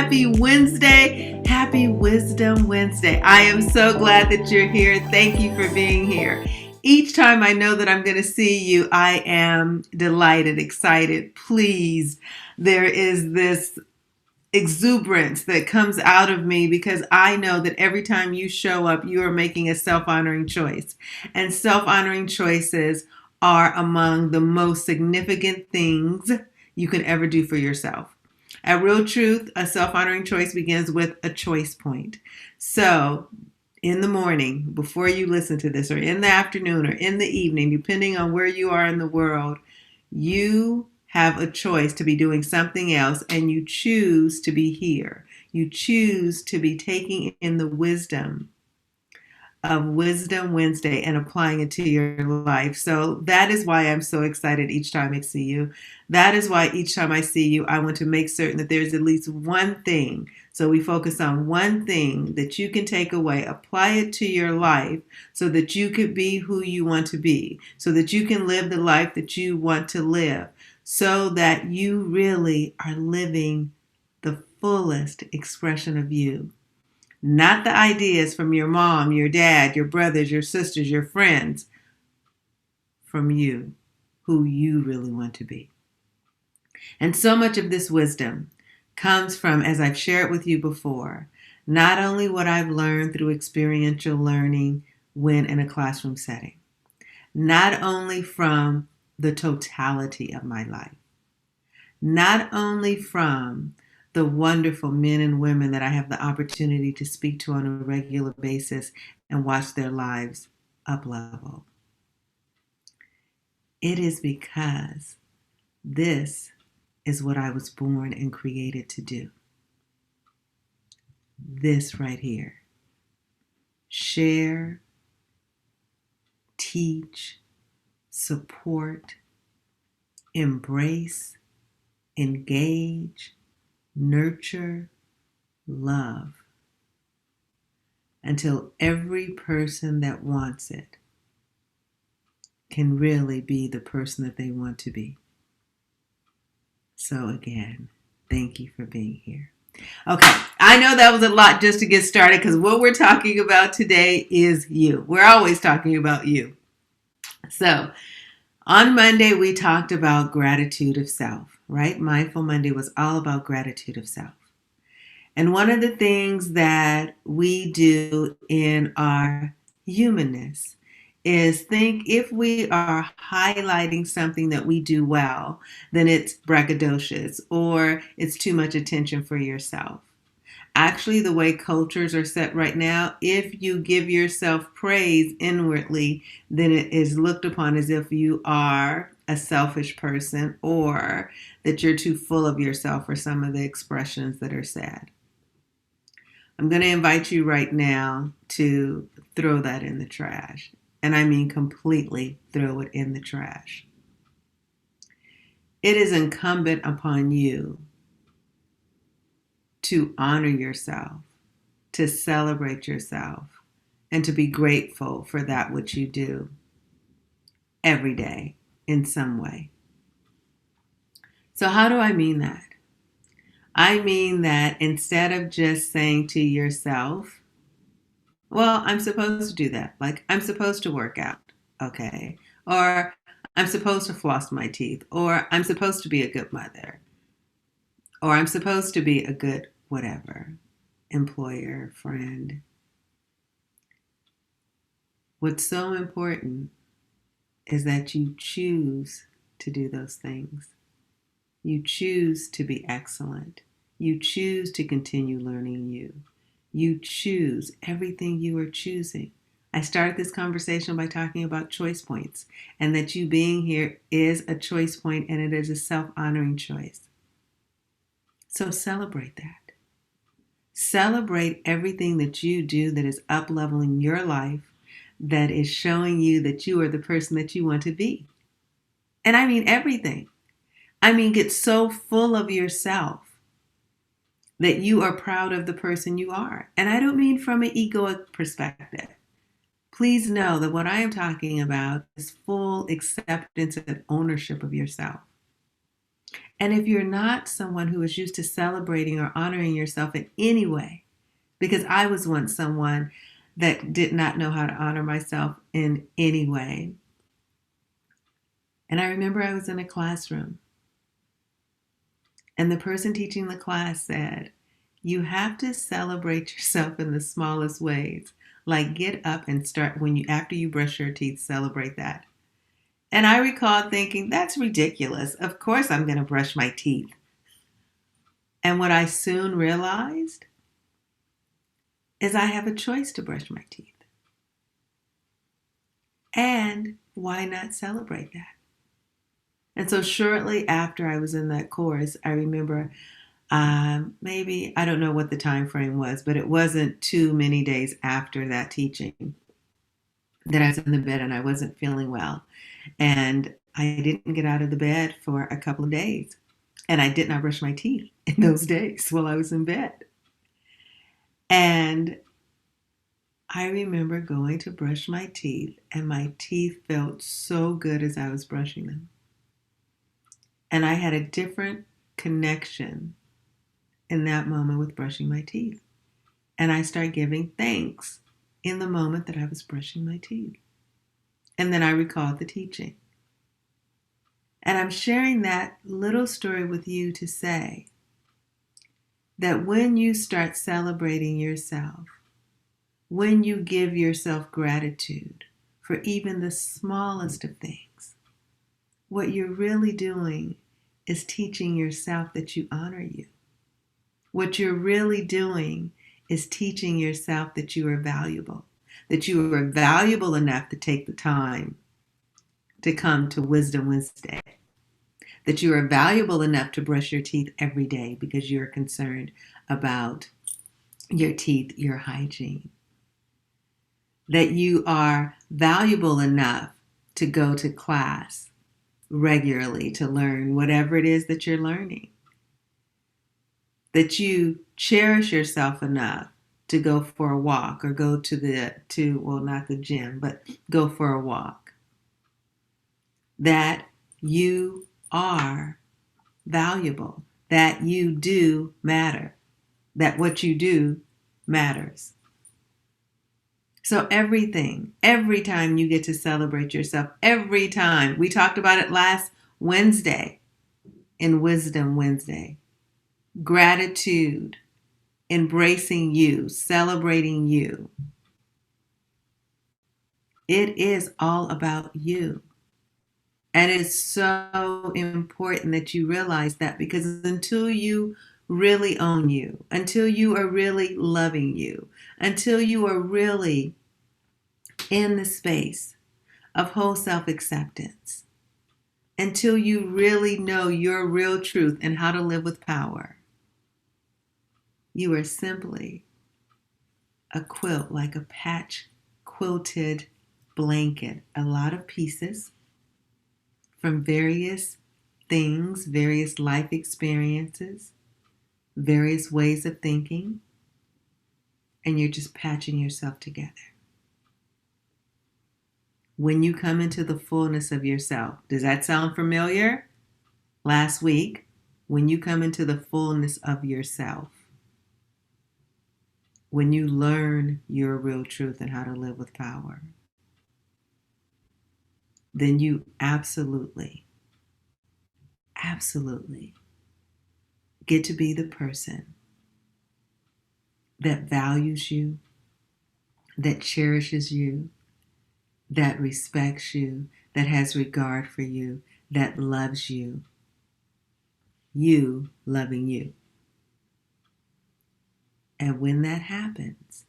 Happy Wednesday. Happy Wisdom Wednesday. I am so glad that you're here. Thank you for being here. Each time I know that I'm going to see you, I am delighted, excited, pleased. There is this exuberance that comes out of me because I know that every time you show up, you are making a self-honoring choice. And self-honoring choices are among the most significant things you can ever do for yourself. At Real Truth, a self-honoring choice begins with a choice point. So in the morning, before you listen to this, or in the afternoon, or in the evening, depending on where you are in the world, you have a choice to be doing something else, and you choose to be here. You choose to be taking in the wisdom of Wisdom Wednesday and applying it to your life. So that is why I'm so excited each time I see you. That is why each time I see you, I want to make certain that there's at least one thing. So we focus on one thing that you can take away, apply it to your life so that you could be who you want to be, so that you can live the life that you want to live, so that you really are living the fullest expression of you. Not the ideas from your mom, your dad, your brothers, your sisters, your friends, from you, who you really want to be. And so much of this wisdom comes from, as I've shared with you before, not only what I've learned through experiential learning when in a classroom setting, not only from the totality of my life, not only from the wonderful men and women that I have the opportunity to speak to on a regular basis and watch their lives up-level. It is because this is what I was born and created to do. This right here. Share, teach, support, embrace, engage, nurture, love, until every person that wants it can really be the person that they want to be. So again, thank you for being here. Okay, I know that was a lot just to get started because what we're talking about today is you. We're always talking about you. So on Monday, we talked about gratitude of self, right? Mindful Monday was all about gratitude of self. And one of the things that we do in our humanness is think if we are highlighting something that we do well, then it's braggadocious or it's too much attention for yourself. Actually, the way cultures are set right now, if you give yourself praise inwardly, then it is looked upon as if you are a selfish person or that you're too full of yourself for some of the expressions that are said. I'm going to invite you right now to throw that in the trash. And I mean completely throw it in the trash. It is incumbent upon you to honor yourself, to celebrate yourself, and to be grateful for that which you do every day in some way. So how do I mean that? I mean that instead of just saying to yourself, well, I'm supposed to do that. Like, I'm supposed to work out, okay? Or I'm supposed to floss my teeth. Or I'm supposed to be a good mother. Or I'm supposed to be a good whatever, employer, friend. What's so important is that you choose to do those things. You choose to be excellent. You choose to continue learning you. You choose everything you are choosing. I started this conversation by talking about choice points and that you being here is a choice point and it is a self-honoring choice. So celebrate that. Celebrate everything that you do that is up-leveling your life, that is showing you that you are the person that you want to be. And I mean everything. I mean, get so full of yourself that you are proud of the person you are. And I don't mean from an egoic perspective. Please know that what I am talking about is full acceptance and ownership of yourself. And if you're not someone who is used to celebrating or honoring yourself in any way, because I was once someone that did not know how to honor myself in any way. And I remember I was in a classroom and the person teaching the class said, you have to celebrate yourself in the smallest ways. Like get up and start after you brush your teeth, celebrate that. And I recall thinking, that's ridiculous. Of course I'm going to brush my teeth. And what I soon realized is I have a choice to brush my teeth. And why not celebrate that? And so shortly after I was in that course, I remember maybe, I don't know what the time frame was, but it wasn't too many days after that teaching that I was in the bed and I wasn't feeling well. And I didn't get out of the bed for a couple of days. And I did not brush my teeth in those days while I was in bed. And I remember going to brush my teeth, and my teeth felt so good as I was brushing them. And I had a different connection in that moment with brushing my teeth. And I started giving thanks in the moment that I was brushing my teeth. And then I recalled the teaching. And I'm sharing that little story with you to say that when you start celebrating yourself, when you give yourself gratitude for even the smallest of things, what you're really doing is teaching yourself that you honor you. What you're really doing is teaching yourself that you are valuable enough to take the time to come to Wisdom Wednesday, that you are valuable enough to brush your teeth every day because you're concerned about your teeth, your hygiene, that you are valuable enough to go to class regularly to learn whatever it is that you're learning, that you cherish yourself enough to go for a walk or go not the gym, but go for a walk, that you are valuable, that you do matter, that what you do matters. So every time you get to celebrate yourself, every time, we talked about it last Wednesday in Wisdom Wednesday, gratitude, embracing you, celebrating you. It is all about you. And it's so important that you realize that, because until you really own you, until you are really loving you, until you are really in the space of whole self-acceptance, until you really know your real truth and how to live with power, you are simply a quilt, like a patch quilted blanket, a lot of pieces from various things, various life experiences, various ways of thinking, and you're just patching yourself together. When you come into the fullness of yourself, does that sound familiar? Last week, when you come into the fullness of yourself, when you learn your real truth and how to live with power, then you absolutely get to be the person that values you, that cherishes you, that respects you, that has regard for you, that loves you, you loving you. And when that happens,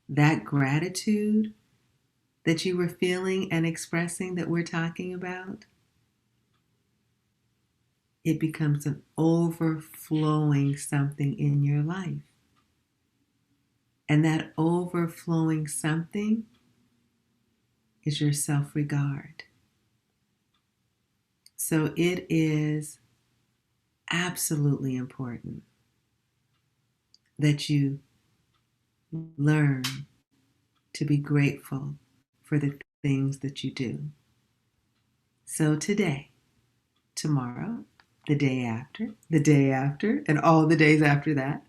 that gratitude that you were feeling and expressing that we're talking about, it becomes an overflowing something in your life. And that overflowing something is your self-regard. So it is absolutely important that you learn to be grateful for the things that you do. So today, tomorrow, the day after, and all the days after that.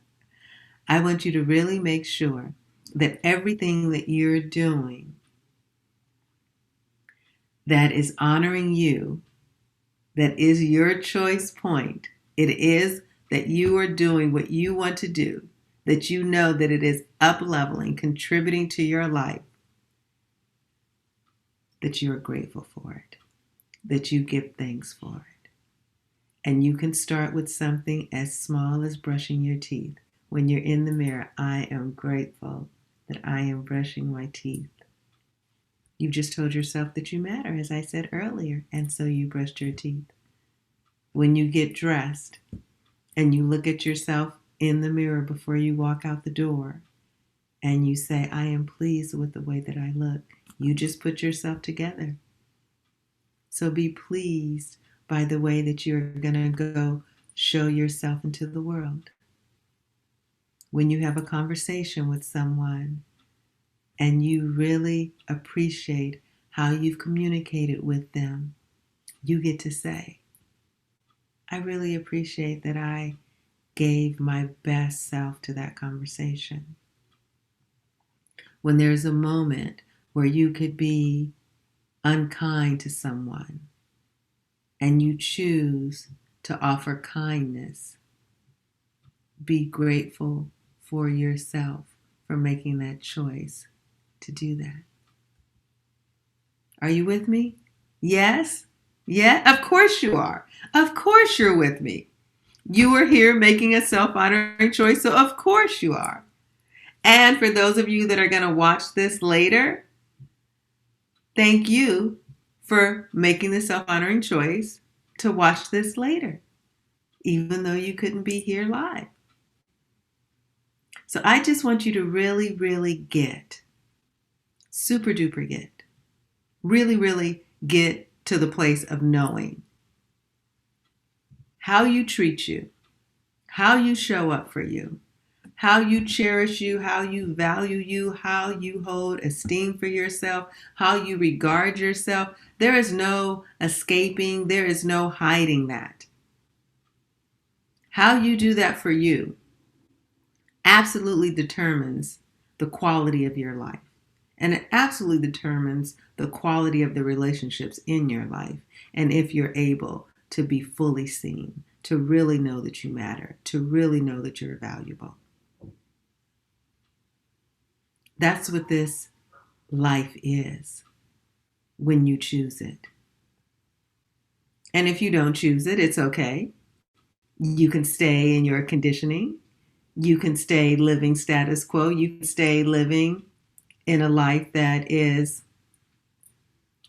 I want you to really make sure that everything that you're doing that is honoring you, that is your choice point, it is that you are doing what you want to do, that you know that it is up-leveling, contributing to your life, that you are grateful for it, that you give thanks for it. And you can start with something as small as brushing your teeth. When you're in the mirror, I am grateful that I am brushing my teeth. You just told yourself that you matter, as I said earlier, and so you brushed your teeth. When you get dressed and you look at yourself in the mirror before you walk out the door and you say, I am pleased with the way that I look, you just put yourself together. So be pleased by the way that you're going to go show yourself into the world. When you have a conversation with someone and you really appreciate how you've communicated with them, you get to say, I really appreciate that I gave my best self to that conversation. When there's a moment where you could be unkind to someone and you choose to offer kindness, be grateful for yourself for making that choice to do that. Are you with me? Yes? Yeah? Of course you are. Of course you're with me. You are here making a self-honoring choice, so of course you are. And for those of you that are going to watch this later, thank you for making the self-honoring choice to watch this later, even though you couldn't be here live. So I just want you to really, really get, super duper get, really, really get to the place of knowing how you treat you, how you show up for you, how you cherish you, how you value you, how you hold esteem for yourself, how you regard yourself. There is no escaping, there is no hiding that. How you do that for you absolutely determines the quality of your life. And it absolutely determines the quality of the relationships in your life. And if you're able to be fully seen, to really know that you matter, to really know that you're valuable. That's what this life is when you choose it. And if you don't choose it, it's okay. You can stay in your conditioning. You can stay living status quo. You can stay living in a life that is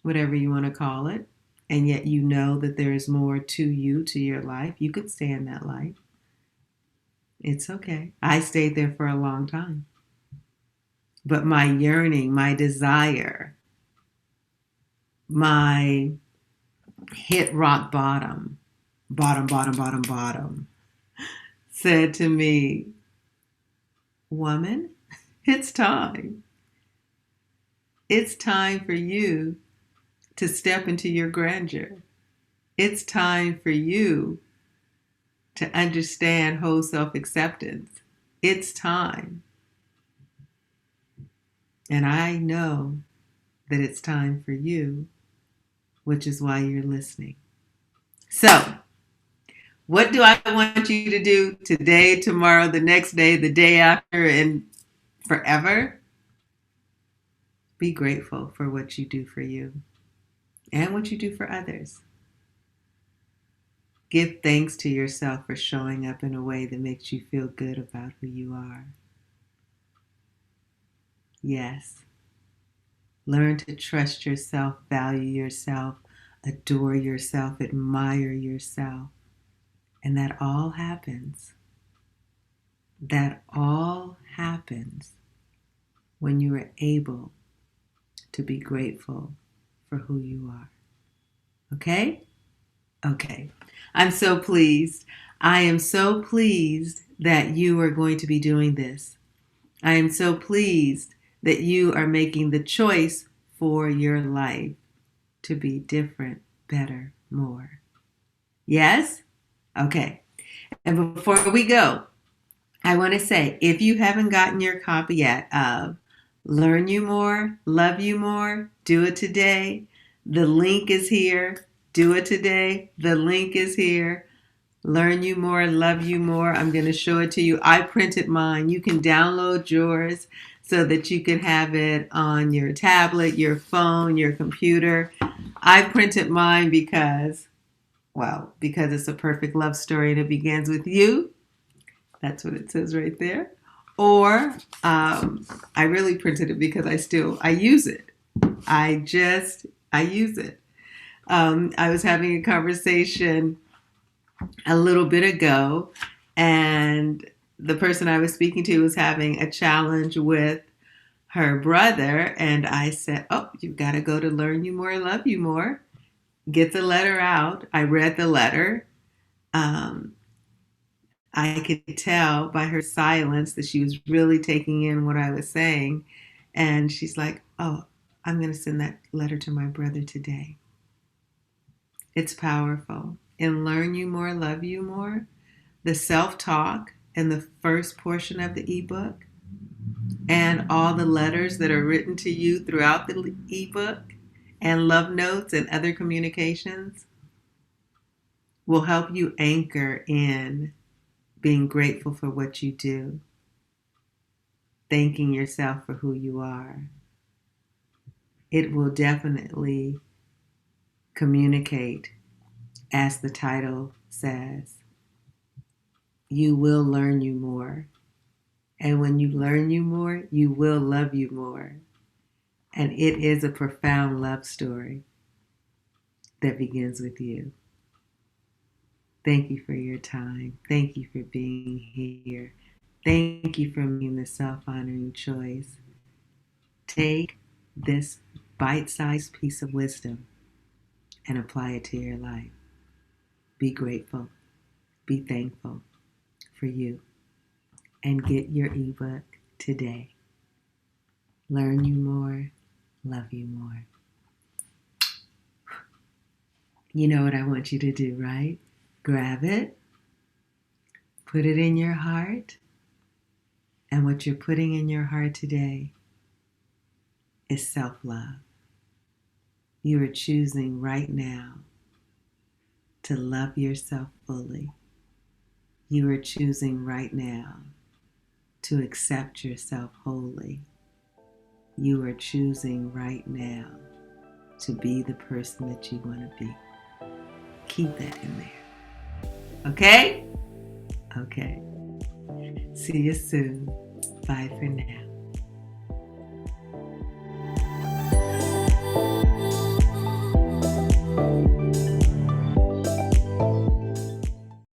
whatever you want to call it. And yet you know that there is more to you, to your life. You could stay in that life. It's okay. I stayed there for a long time. But my yearning, my desire, my hit rock bottom, said to me, woman, it's time. It's time for you to step into your grandeur. It's time for you to understand whole self-acceptance. It's time. And I know that it's time for you, which is why you're listening. So, what do I want you to do today, tomorrow, the next day, the day after, and forever? Be grateful for what you do for you and what you do for others. Give thanks to yourself for showing up in a way that makes you feel good about who you are. Yes. Learn to trust yourself, value yourself, adore yourself, admire yourself. And that all happens. That all happens when you are able to be grateful for who you are. Okay? Okay. I'm so pleased. I am so pleased that you are going to be doing this. I am so pleased that you are making the choice for your life to be different, better, more. Yes? Okay. And before we go, I want to say if you haven't gotten your copy yet of Learn You More, Love You More, do it today. The link is here. Do it today. The link is here. Learn You More, Love You More. I'm going to show it to you. I printed mine. You can download yours so that you can have it on your tablet, your phone, your computer. I printed mine because it's a perfect love story and it begins with you. That's what it says right there. Or I really printed it because I use it. I use it. I was having a conversation a little bit ago, and the person I was speaking to was having a challenge with her brother, and I said, "Oh, you've got to go to Learn You More, Love You More. Get the letter out." I read the letter. Um, I could tell by her silence that she was really taking in what I was saying, and she's like, "Oh, I'm going to send that letter to my brother today." It's powerful. In Learn You More, Love You More, the self-talk in the first portion of the ebook and all the letters that are written to you throughout the ebook and love notes and other communications will help you anchor in being grateful for what you do, thanking yourself for who you are. It will definitely communicate, as the title says. You will learn you more. And when you learn you more, you will love you more. And it is a profound love story that begins with you. Thank you for your time. Thank you for being here. Thank you for making the self-honoring choice. Take this bite-sized piece of wisdom and apply it to your life. Be grateful. Be thankful for you. And get your ebook today. Learn you more, love you more. You know what I want you to do, right? Grab it, put it in your heart, and what you're putting in your heart today is self-love. You are choosing right now to love yourself fully. You are choosing right now to accept yourself wholly. You are choosing right now to be the person that you want to be. Keep that in there. Okay? Okay. See you soon. Bye for now.